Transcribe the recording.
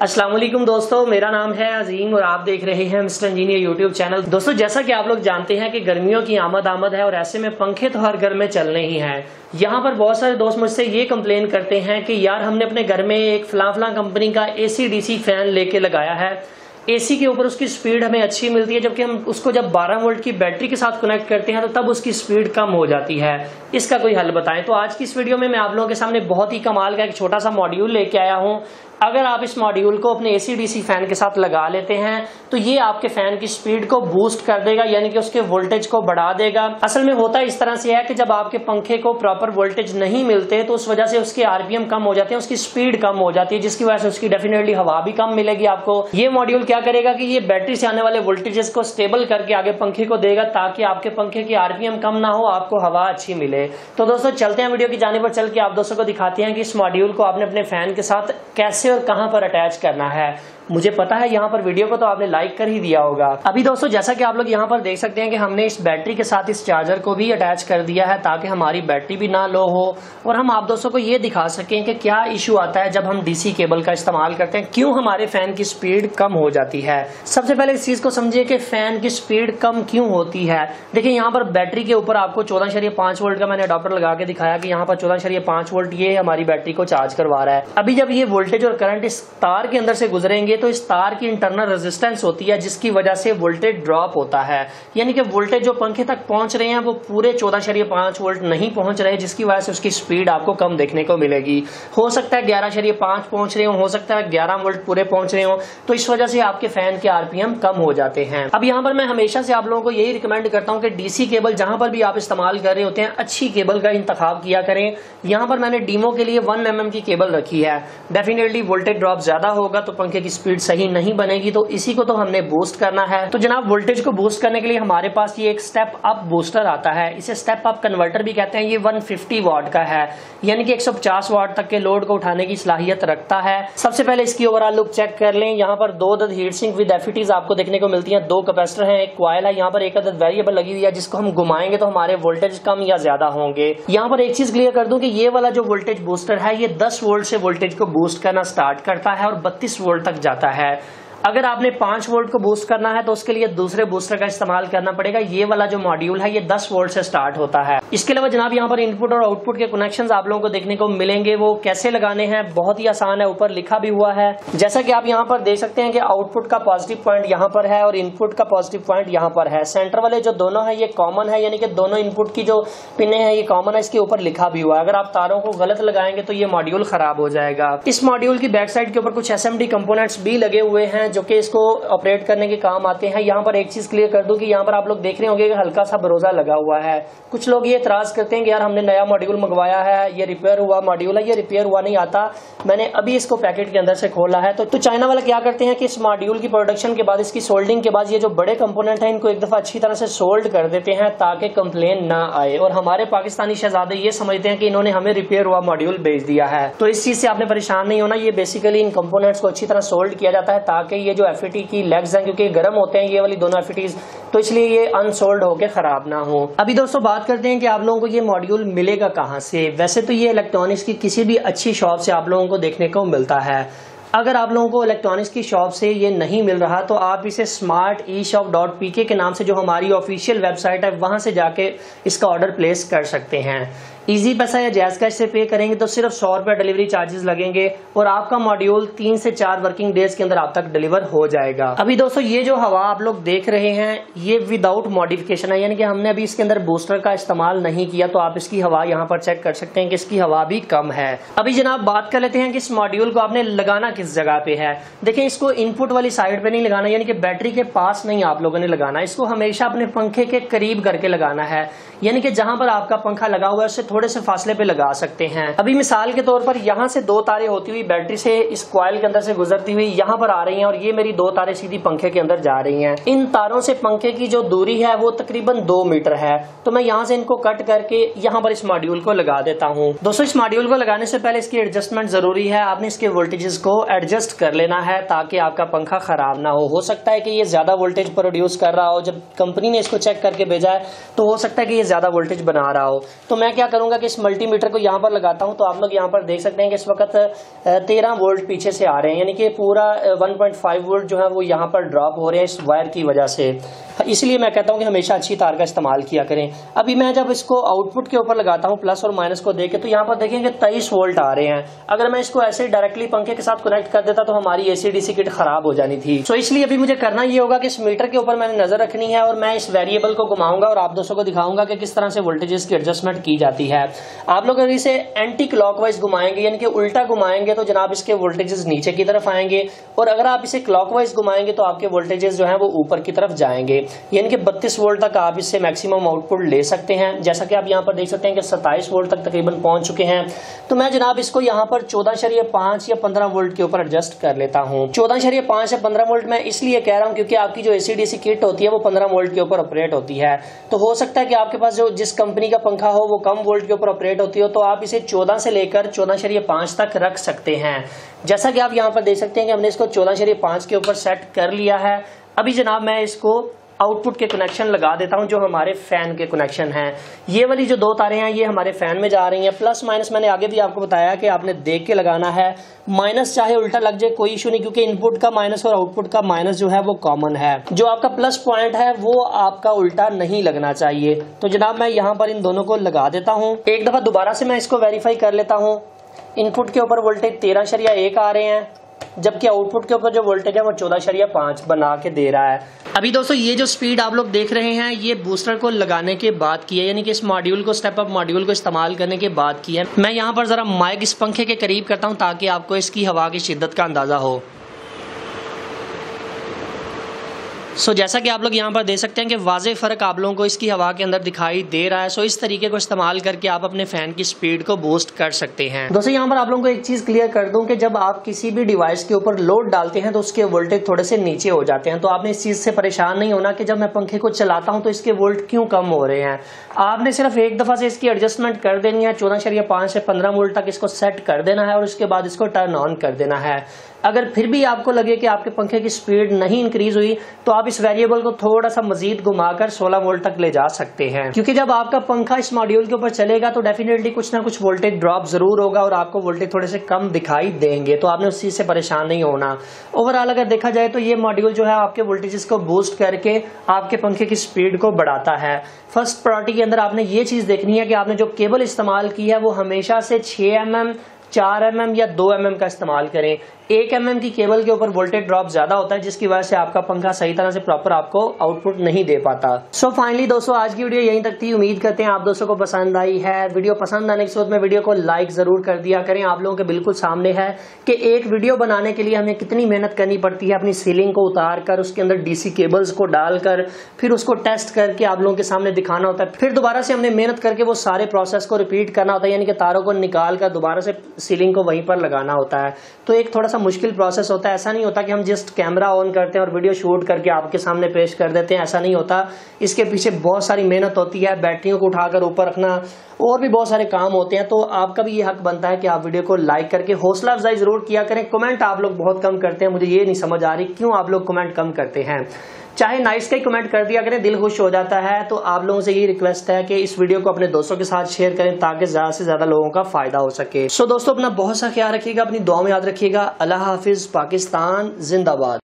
अस्सलाम वालेकुम दोस्तों, मेरा नाम है अजीम और आप देख रहे हैं मिस्टर इंजीनियर यूट्यूब चैनल। दोस्तों, जैसा कि आप लोग जानते हैं कि गर्मियों की आमद है और ऐसे में पंखे तो हर घर में चलने ही हैं। यहाँ पर बहुत सारे दोस्त मुझसे ये कंप्लेन करते हैं कि यार हमने अपने घर में एक फलां कंपनी का AC DC फैन लेके लगाया है, AC के ऊपर उसकी स्पीड हमें अच्छी मिलती है, जबकि हम उसको जब 12 वोल्ट की बैटरी के साथ कनेक्ट करते हैं तो तब उसकी स्पीड कम हो जाती है। इसका कोई हल बताएं। तो आज की इस वीडियो में मैं आप लोगों के सामने बहुत ही कमाल का एक छोटा सा मॉड्यूल लेके आया हूँ। अगर आप इस मॉड्यूल को अपने AC DC फैन के साथ लगा लेते हैं तो ये आपके फैन की स्पीड को बूस्ट कर देगा, यानी कि उसके वोल्टेज को बढ़ा देगा। असल में होता इस तरह से है कि जब आपके पंखे को प्रॉपर वोल्टेज नहीं मिलते तो उस वजह से उसके RPM कम हो जाते हैं, उसकी स्पीड कम हो जाती है, जिसकी वजह से उसकी डेफिनेटली हवा भी कम मिलेगी आपको। ये मॉड्यूल क्या करेगा कि ये बैटरी से आने वाले वोल्टेजेस को स्टेबल करके आगे पंखे को देगा, ताकि आपके पंखे की RPM कम ना हो, आपको हवा अच्छी मिले। तो दोस्तों चलते हैं वीडियो की जाने पर, चल के आप दोस्तों को दिखाते हैं कि इस मॉड्यूल को आपने अपने फैन के साथ कैसे और कहां पर अटैच करना है। मुझे पता है यहाँ पर वीडियो को तो आपने लाइक कर ही दिया होगा। अभी दोस्तों जैसा कि आप लोग यहाँ पर देख सकते हैं कि हमने इस बैटरी के साथ इस चार्जर को भी अटैच कर दिया है, ताकि हमारी बैटरी भी ना लो हो और हम आप दोस्तों को ये दिखा सकें कि क्या इशू आता है जब हम DC केबल का इस्तेमाल करते हैं, क्यों हमारे फैन की स्पीड कम हो जाती है। सबसे पहले इस चीज को समझिए कि फैन की स्पीड कम क्यों होती है। देखिए यहाँ पर बैटरी के ऊपर आपको 14.5 वोल्ट का मैंने अडॉप्टर लगा के दिखाया कि यहाँ पर 14.5 वोल्ट ये हमारी बैटरी को चार्ज करवा रहा है। अभी जब ये वोल्टेज और करंट इस तार के अंदर से गुजरेंगे तो इस तार की इंटरनल रेजिस्टेंस होती है, जिसकी वजह से वोल्टेज ड्रॉप होता है, यानी कि वोल्टेज जो पंखे तक पहुंच रहे हैं वो पूरे 14.5 वोल्ट नहीं पहुंच रहे, जिसकी वजह से उसकी स्पीड आपको कम देखने को मिलेगी। हो सकता है 11.5 पहुंच रहे हो सकता है 11 वोल्ट पूरे पहुंच रहे हो, तो इस वजह से आपके फैन के RPM कम हो जाते हैं। अब यहाँ पर मैं हमेशा से आप लोगों को यही रिकमेंड करता हूँ कि DC केबल जहां पर भी आप इस्तेमाल कर रहे होते हैं अच्छी केबल का इंतखाब किया करें। यहाँ पर मैंने डीमो के लिए 1 mm की केबल रखी है। डेफिनेटली वोल्टेज ड्रॉप ज्यादा होगा तो पंखे की स्पीड सही नहीं बनेगी, तो इसी को तो हमने बूस्ट करना है। तो जनाब वोल्टेज को बूस्ट करने के लिए हमारे पास ये एक स्टेप अप बूस्टर आता है, इसे स्टेप अप कन्वर्टर भी कहते हैं। ये 150 वाट का है, यानी कि 150 वाट तक के लोड को उठाने की सलाहियत रखता है। सबसे पहले इसकी ओवरऑल लुक चेक कर लें। यहाँ पर 2 अदद हीट सिंक विद FETs आपको देखने को मिलती हैं, 2 कैपेसिटर हैं, एक कॉइल है, यहाँ पर एक अदद वेरिएबल लगी हुई है जिसको हम घुमाएंगे तो हमारे वोल्टेज कम या ज्यादा होंगे। यहाँ पर एक चीज क्लियर कर दूं कि ये वाला जो वोल्टेज बूस्टर है ये 10 वोल्ट से वोल्टेज को बूस्ट करना स्टार्ट करता है और 32 वोल्ट तक जाता है। अगर आपने 5 वोल्ट को बूस्ट करना है तो उसके लिए दूसरे बूस्टर का इस्तेमाल करना पड़ेगा। ये वाला जो मॉड्यूल है ये 10 वोल्ट से स्टार्ट होता है। इसके अलावा जनाब यहाँ पर इनपुट और आउटपुट के कनेक्शंस आप लोगों को देखने को मिलेंगे। वो कैसे लगाने हैं बहुत ही आसान है, ऊपर लिखा भी हुआ है। जैसा कि आप यहाँ पर देख सकते हैं कि आउटपुट का पॉजिटिव पॉइंट यहाँ पर है और इनपुट का पॉजिटिव पॉइंट यहाँ पर है। सेंटर वाले जो दोनों है ये कॉमन है, यानी कि दोनों इनपुट की जो पिने हैं ये कॉमन है, इसके ऊपर लिखा भी हुआ है। अगर आप तारों को गलत लगाएंगे तो ये मॉड्यूल खराब हो जाएगा। इस मॉड्यूल की बैक साइड के ऊपर कुछ SMD कंपोनेंट्स भी लगे हुए हैं जो कि इसको ऑपरेट करने के काम आते हैं। यहाँ पर एक चीज क्लियर कर दूं कि यहाँ पर आप लोग देख रहे होंगे कि हल्का सा बरोजा लगा हुआ है। कुछ लोग ये इतराज करते हैं कि यार हमने नया मॉड्यूल मंगवाया है, ये रिपेयर हुआ मॉड्यूल है। ये रिपेयर हुआ नहीं आता, मैंने अभी इसको पैकेट के अंदर से खोला है। तो चाइना वाले क्या करते हैं कि इस मॉड्यूल की प्रोडक्शन के बाद, इसकी सोल्डिंग के बाद ये जो बड़े कंपोनेंट है इनको एक दफा अच्छी तरह से सोल्ड कर देते हैं ताकि कंप्लेन ना आए। और हमारे पाकिस्तानी शहजादे ये समझते हैं कि इन्होंने हमें रिपेयर हुआ मॉड्यूल भेज दिया है। तो इस चीज से आपने परेशान नहीं होना। ये बेसिकली इन कंपोनेंट्स को अच्छी तरह सोल्ड किया जाता है ताकि ये जो FET की लेग्स हैं, क्योंकि गर्म होते हैं ये वाली दोनों FETs, तो इसलिए ये अनसोल्ड होकर खराब ना हो। अभी दोस्तों बात करते हैं कि आप लोगों को ये मॉड्यूल मिलेगा कहां से। वैसे तो ये इलेक्ट्रॉनिक्स की किसी भी अच्छी शॉप से आप लोगों को देखने को मिलता है। अगर आप लोगों को इलेक्ट्रॉनिक्स की शॉप से ये नहीं मिल रहा तो आप इसे smarteshop.pk के नाम से जो हमारी ऑफिशियल वेबसाइट है वहां से जाके इसका ऑर्डर प्लेस कर सकते हैं। इजी पैसा या जैज कैश से पे करेंगे तो सिर्फ 100 रुपये डिलीवरी चार्जेस लगेंगे और आपका मॉड्यूल 3 से 4 वर्किंग डेज के अंदर आप तक डिलीवर हो जाएगा। अभी दोस्तों ये जो हवा आप लोग देख रहे हैं ये विदाउट मॉडिफिकेशन है, यानी कि हमने अभी इसके अंदर बूस्टर का इस्तेमाल नहीं किया। तो आप इसकी हवा यहाँ पर चेक कर सकते हैं कि इसकी हवा भी कम है। अभी जनाब बात कर लेते हैं कि इस मॉड्यूल को आपने लगाना किस जगह पे है। देखिए इसको इनपुट वाली साइड पे नहीं लगाना, यानी कि बैटरी के पास नहीं आप लोगों ने लगाना। इसको हमेशा अपने पंखे के करीब करके लगाना है, यानी कि जहां पर आपका पंखा लगा हुआ है उससे थोड़े से फासले पे लगा सकते हैं। अभी मिसाल के तौर पर यहाँ से 2 तारें होती हुई बैटरी से इस कॉइल के अंदर से गुजरती हुई यहाँ पर आ रही हैं और ये मेरी 2 तारें सीधी पंखे के अंदर जा रही हैं। इन तारों से पंखे की जो दूरी है वो तकरीबन 2 मीटर है। तो मैं यहाँ से इनको कट करके यहाँ पर इस मॉड्यूल को लगा देता हूँ। दोस्तों इस मॉड्यूल को लगाने से पहले इसकी एडजस्टमेंट जरूरी है। आपने इसके वोल्टेजेस को एडजस्ट कर लेना है ताकि आपका पंखा खराब ना हो सकता है कि ये ज्यादा वोल्टेज प्रोड्यूस कर रहा हो, जब कंपनी ने इसको चेक करके भेजा है तो हो सकता है कि ये ज्यादा वोल्टेज बना रहा हो। तो मैं क्या करूँगा करूंगा कि इस मल्टीमीटर को यहाँ पर लगाता हूँ तो आप लोग यहाँ पर देख सकते हैं कि इस वक्त 13 वोल्ट पीछे से आ रहे हैं, यानी कि पूरा 1.5 वोल्ट जो है वो यहाँ पर ड्रॉप हो रहे हैं इस वायर की वजह से। इसलिए मैं कहता हूँ कि हमेशा अच्छी तार का इस्तेमाल किया करें। अभी मैं जब इसको आउटपुट के ऊपर लगाता हूँ प्लस और माइनस को देके, तो यहाँ पर देखेंगे 23 वोल्ट आ रहे हैं। अगर मैं इसको ऐसे डायरेक्टली पंखे के साथ कनेक्ट कर देता तो हमारी एसी-डीसी किट खराब हो जानी थी। तो इसलिए अभी मुझे करना ये होगा कि इस मीटर के ऊपर मैंने नजर रखनी है और मैं इस वेरिएबल को घुमाऊंगा और आप दोस्तों को दिखाऊंगा कि किस तरह से वोल्टेजेस की एडजस्टमेंट की जाती है। आप लोग अगर इसे एंटी क्लॉकवाइज घुमाएंगे यानी कि उल्टा घुमाएंगे तो जनाब इसके वोल्टेजेस नीचे की तरफ आएंगे, और अगर आप इसे क्लॉकवाइज घुमाएंगे तो आपके वोल्टेजेस जो है वो ऊपर की तरफ जाएंगे, यानी कि 32 वोल्ट तक आप इससे मैक्सिमम आउटपुट ले सकते हैं। जैसा कि आप यहाँ पर देख सकते हैं कि 27 वोल्ट तक तकरीबन पहुंच चुके हैं। तो मैं जनाब इसको यहाँ पर 14.5 या 15 वोल्ट के ऊपर एडजस्ट कर लेता हूँ। 14.5 या 15 वोल्ट मैं इसलिए कह रहा हूँ क्योंकि आपकी जो एसी-डीसी किट होती है वो 15 वोल्ट के ऊपर ऑपरेट होती है। तो हो सकता है कि आपके पास जो जिस कंपनी का पंखा हो वो कम वोल्ट के ऊपर ऑपरेट होती हो, तो आप इसे 14 से लेकर 14.5 तक रख सकते हैं। जैसा कि आप यहाँ पर देख सकते हैं कि हमने इसको 14.5 के ऊपर सेट कर लिया है। अभी जनाब मैं इसको आउटपुट के कनेक्शन लगा देता हूं जो हमारे फैन के कनेक्शन हैं। ये वाली जो 2 तारें हैं ये हमारे फैन में जा रही हैं। प्लस माइनस मैंने आगे भी आपको बताया कि आपने देख के लगाना है। माइनस चाहे उल्टा लग जाए कोई इशू नहीं, क्योंकि इनपुट का माइनस और आउटपुट का माइनस जो है वो कॉमन है। जो आपका प्लस पॉइंट है वो आपका उल्टा नहीं लगना चाहिए। तो जनाब मैं यहाँ पर इन दोनों को लगा देता हूँ। एक दफा दोबारा से मैं इसको वेरीफाई कर लेता हूँ। इनपुट के ऊपर वोल्टेज 13.1 आ रहे हैं, जबकि आउटपुट के ऊपर जो वोल्टेज है वो 14.5 बना के दे रहा है। अभी दोस्तों ये जो स्पीड आप लोग देख रहे हैं ये बूस्टर को लगाने के बाद की है, यानी कि इस मॉड्यूल को स्टेप अप मॉड्यूल को इस्तेमाल करने के बाद की है। मैं यहाँ पर जरा माइक इस पंखे के करीब करता हूँ ताकि आपको इसकी हवा की शिद्दत का अंदाजा हो। जैसा कि आप लोग यहाँ पर देख सकते हैं कि वाज़े फ़र्क आप लोगों को इसकी हवा के अंदर दिखाई दे रहा है। इस तरीके को इस्तेमाल करके आप अपने फ़ैन की स्पीड को बूस्ट कर सकते हैं। दोस्तों यहाँ पर आप लोगों को एक चीज़ क्लियर कर दूं कि जब आप किसी भी डिवाइस के ऊपर लोड डालते हैं तो उसके वोल्टेज थोड़े से नीचे हो जाते हैं। तो आपने इस चीज़ से परेशान नहीं होना कि जब मैं पंखे को चलाता हूँ तो इसके वोल्ट क्यों कम हो रहे हैं। आपने सिर्फ एक दफ़ा से इसकी एडजस्टमेंट कर देनी है। 14.5 से 15 वोल्ट तक इसको सेट कर देना है और उसके बाद इसको टर्न ऑन कर देना है। अगर फिर भी आपको लगे कि आपके पंखे की स्पीड नहीं इंक्रीज हुई तो आप इस वेरिएबल को थोड़ा सा मजीद घुमाकर 16 वोल्ट तक ले जा सकते हैं, क्योंकि जब आपका पंखा इस मॉड्यूल के ऊपर चलेगा तो डेफिनेटली कुछ ना कुछ वोल्टेज ड्रॉप जरूर होगा और आपको वोल्टेज थोड़े से कम दिखाई देंगे। तो आपने उस चीज से परेशान नहीं होना। ओवरऑल अगर देखा जाए तो ये मॉड्यूल जो है आपके वोल्टेजेस को बूस्ट करके आपके पंखे की स्पीड को बढ़ाता है। फर्स्ट प्रायोरिटी के अंदर आपने ये चीज देखनी है कि आपने जो केबल इस्तेमाल की है वो हमेशा से 6 mm, 4 mm या 2 mm का इस्तेमाल करें। 1 mm की केबल के ऊपर वोल्टेज ड्रॉप ज्यादा होता है जिसकी वजह से आपका पंखा सही तरह से प्रॉपर आपको आउटपुट नहीं दे पाता। फाइनली दोस्तों आज की वीडियो यहीं तक थी। उम्मीद करते हैं आप दोस्तों को पसंद आई है। वीडियो पसंद आने के साथ में वीडियो को लाइक जरूर कर दिया करें। आप लोगों के बिल्कुल सामने है कि एक वीडियो बनाने के लिए हमें कितनी मेहनत करनी पड़ती है। अपनी सीलिंग को उतार कर उसके अंदर डीसी केबल्स को डालकर फिर उसको टेस्ट करके आप लोगों के सामने दिखाना होता है। फिर दोबारा से हमने मेहनत करके वो सारे प्रोसेस को रिपीट करना होता है, यानी कि तारों को निकाल कर दोबारा से सीलिंग को वहीं पर लगाना होता है। तो एक थोड़ा सा मुश्किल प्रोसेस होता है। ऐसा नहीं होता कि हम जस्ट कैमरा ऑन करते हैं और वीडियो शूट करके आपके सामने पेश कर देते हैं, ऐसा नहीं होता। इसके पीछे बहुत सारी मेहनत होती है, बैटरियों को उठाकर ऊपर रखना और भी बहुत सारे काम होते हैं। तो आपका भी ये हक बनता है कि आप वीडियो को लाइक करके हौसला अफजाई जरूर किया करें। कमेंट आप लोग बहुत कम करते हैं, मुझे ये नहीं समझ आ रही क्यों आप लोग कमेंट कम करते हैं। चाहे नाइस का ही कमेंट कर दिया करें, दिल खुश हो जाता है। तो आप लोगों से ये रिक्वेस्ट है कि इस वीडियो को अपने दोस्तों के साथ शेयर करें ताकि ज्यादा से ज्यादा लोगों का फायदा हो सके। दोस्तों अपना बहुत सा ख्याल रखिएगा, अपनी दुआ में याद रखिएगा। अल्लाह हाफिज, पाकिस्तान जिंदाबाद।